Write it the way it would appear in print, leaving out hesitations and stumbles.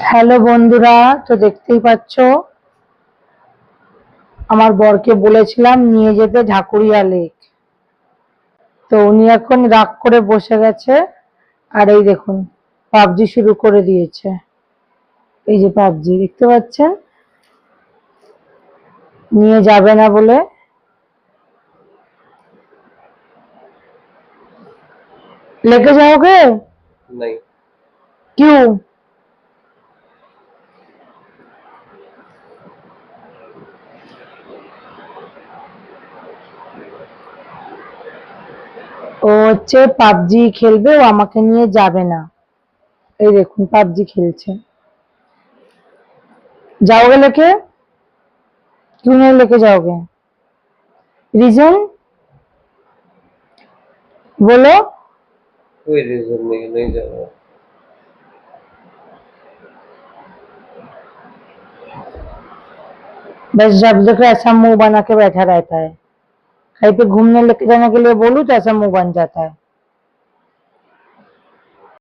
Hello বন্ধুরা, তো দেখতেই পাচ্ছ আমার বরকে বলেছিলাম নিয়ে যেতে ঢাকুরিয়া লেক। তো উনি এখন রাগ করে বসে গেছে। আর এই দেখুন, পাবজি শুরু করে দিয়েছে। এই যে পাবজি দেখতে পাচ্ছেন, নিয়ে যাবে না বলে। लेके जाओगे? नहीं। क्यों? ও হচ্ছে পাবজি খেলবে, ও আমাকে নিয়ে যাবে না। এই দেখুন পাবজি খেলছে। जाओगे लेके? क्यों नहीं लेके जाओगे? रीजन बोलो। कोई रीजन नहीं, नहीं जा रहा। बस जब देखो ऐसा मुंह बना के बैठा रहता है। कहीं पे घूमने लेके जाने के लिए बोलूं तो ऐसा मुंह बन जाता है।